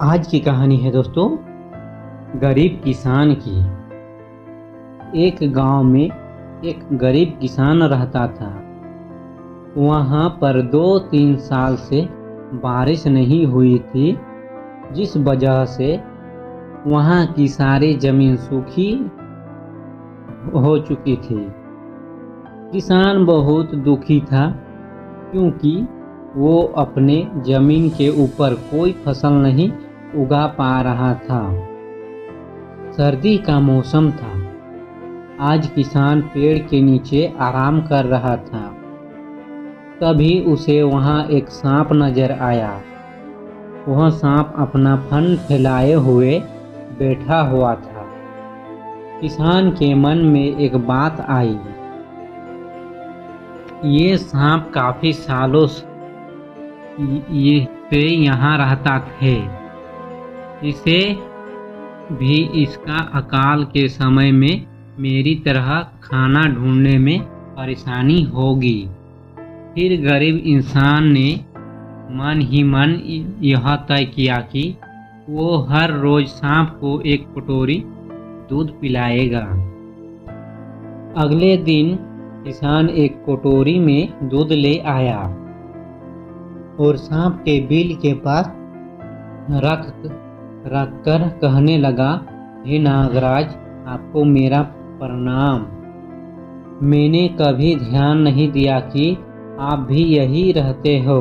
आज की कहानी है दोस्तों गरीब किसान की। एक गांव में एक गरीब किसान रहता था। वहां पर 2-3 साल से बारिश नहीं हुई थी, जिस वजह से वहां की सारी जमीन सूखी हो चुकी थी। किसान बहुत दुखी था क्योंकि वो अपने जमीन के ऊपर कोई फसल नहीं उगा पा रहा था। सर्दी का मौसम था। आज किसान पेड़ के नीचे आराम कर रहा था। तभी उसे वहां एक सांप नजर आया। वह सांप अपना फन फैलाए हुए बैठा हुआ था। किसान के मन में एक बात आई। ये सांप काफी सालों से यहाँ रहता है। इसे भी इसका अकाल के समय में मेरी तरह खाना ढूंढने में परेशानी होगी। फिर गरीब इंसान ने मन ही मन यह तय किया कि वो हर रोज सांप को एक कटोरी दूध पिलाएगा। अगले दिन किसान एक कटोरी में दूध ले आया और सांप के बिल के पास रख कर कहने लगा, हे नागराज, आपको मेरा प्रणाम। मैंने कभी ध्यान नहीं दिया कि आप भी यही रहते हो।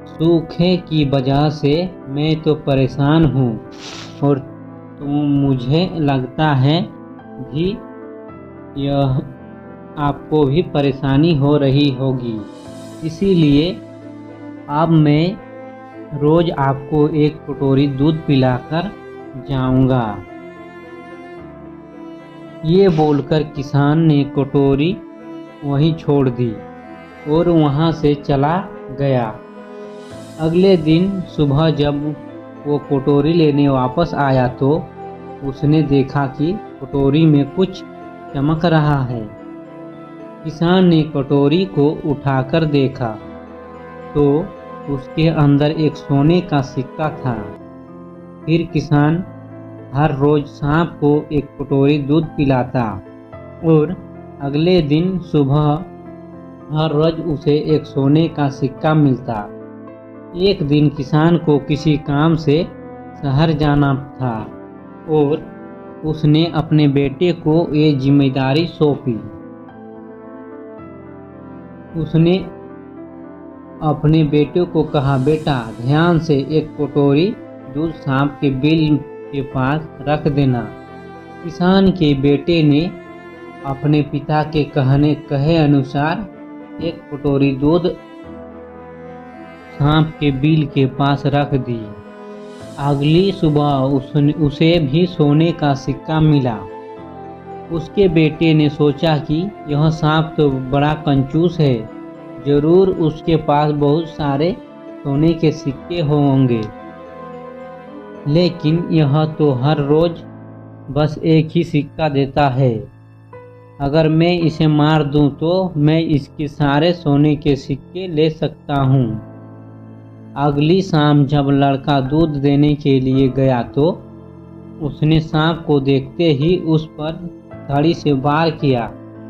सूखे की वजह से मैं तो परेशान हूँ और मुझे लगता है कि यह आपको भी परेशानी हो रही होगी। इसीलिए अब मैं रोज आपको एक कटोरी दूध पिलाकर जाऊंगा। ये बोलकर किसान ने कटोरी वहीं छोड़ दी और वहां से चला गया। अगले दिन सुबह जब वो कटोरी लेने वापस आया तो उसने देखा कि कटोरी में कुछ चमक रहा है। किसान ने कटोरी को उठाकर देखा तो उसके अंदर एक सोने का सिक्का था। फिर किसान हर रोज सांप को एक कटोरी दूध पिलाता और अगले दिन सुबह हर रोज उसे एक सोने का सिक्का मिलता। एक दिन किसान को किसी काम से शहर जाना था और उसने अपने बेटे को ये जिम्मेदारी सौंपी। उसने अपने बेटे को कहा, बेटा ध्यान से एक कटोरी दूध सांप के बिल के पास रख देना। किसान के बेटे ने अपने पिता के कहे अनुसार एक कटोरी दूध सांप के बिल के पास रख दी। अगली सुबह उसे भी सोने का सिक्का मिला। उसके बेटे ने सोचा कि यह सांप तो बड़ा कंजूस है, जरूर उसके पास बहुत सारे सोने के सिक्के होंगे, लेकिन यह तो हर रोज बस एक ही सिक्का देता है। अगर मैं इसे मार दूं तो मैं इसके सारे सोने के सिक्के ले सकता हूं। अगली शाम जब लड़का दूध देने के लिए गया तो उसने सांप को देखते ही उस पर छड़ी से वार किया,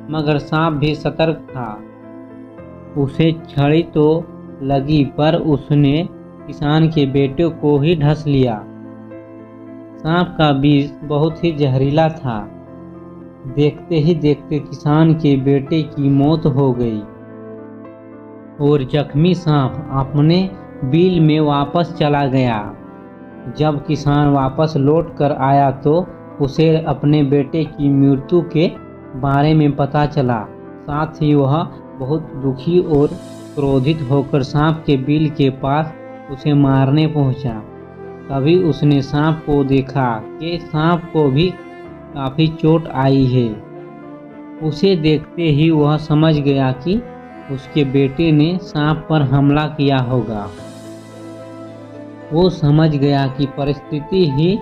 मगर सांप भी सतर्क था। उसे छड़ी तो लगी पर उसने किसान के बेटे को ही ढस लिया। सांप का विष बहुत ही जहरीला था। देखते ही देखते किसान के बेटे की मौत हो गई और जख्मी सांप अपने बिल में वापस चला गया। जब किसान वापस लौट कर आया तो उसे अपने बेटे की मृत्यु के बारे में पता चला। साथ ही वह बहुत दुखी और क्रोधित होकर सांप के बिल के पास उसे मारने पहुंचा। तभी उसने सांप को देखा कि सांप को भी काफी चोट आई है। उसे देखते ही वह समझ गया कि उसके बेटे ने सांप पर हमला किया होगा। वो समझ गया कि परिस्थिति ही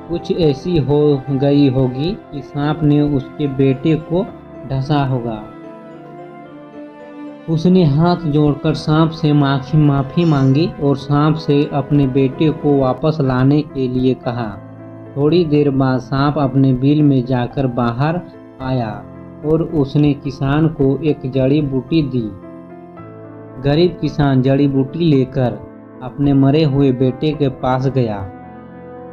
कुछ ऐसी हो गई होगी कि सांप ने उसके बेटे को ढसा होगा। उसने हाथ जोड़कर सांप से माफ़ी मांगी और सांप से अपने बेटे को वापस लाने के लिए कहा। थोड़ी देर बाद सांप अपने बिल में जाकर बाहर आया और उसने किसान को एक जड़ी बूटी दी। गरीब किसान जड़ी बूटी लेकर अपने मरे हुए बेटे के पास गया।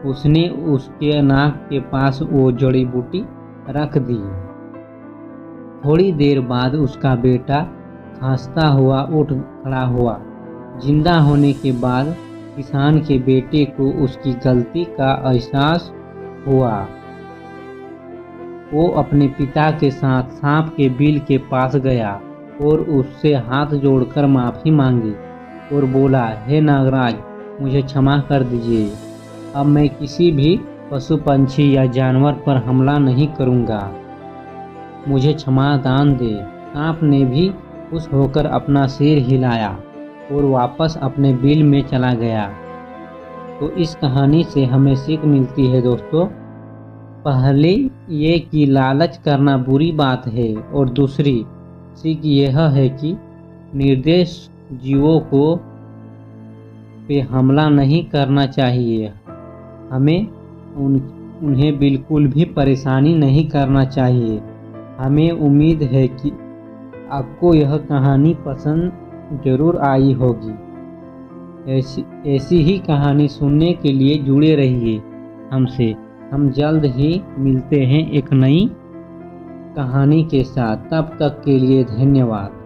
उसने उसके नाक के पास वो जड़ी बूटी रख दी। थोड़ी देर बाद उसका बेटा खांसता हुआ उठ खड़ा हुआ। जिंदा होने के बाद किसान के बेटे को उसकी गलती का एहसास हुआ। वो अपने पिता के साथ सांप के बिल के पास गया और उससे हाथ जोड़कर माफ़ी मांगी और बोला, हे नागराज, मुझे क्षमा कर दीजिए। अब मैं किसी भी पशु पंछी या जानवर पर हमला नहीं करूँगा। मुझे क्षमा दान दे। सांप ने भी खुश होकर अपना सिर हिलाया और वापस अपने बिल में चला गया। तो इस कहानी से हमें सीख मिलती है दोस्तों, पहली ये कि लालच करना बुरी बात है और दूसरी सीख यह है कि निर्दोष जीवों को पे हमला नहीं करना चाहिए। हमें उन्हें बिल्कुल भी परेशानी नहीं करना चाहिए। हमें उम्मीद है कि आपको यह कहानी पसंद जरूर आई होगी। ऐसी ही कहानी सुनने के लिए जुड़े रहिए हमसे। हम जल्द ही मिलते हैं एक नई कहानी के साथ। तब तक के लिए धन्यवाद।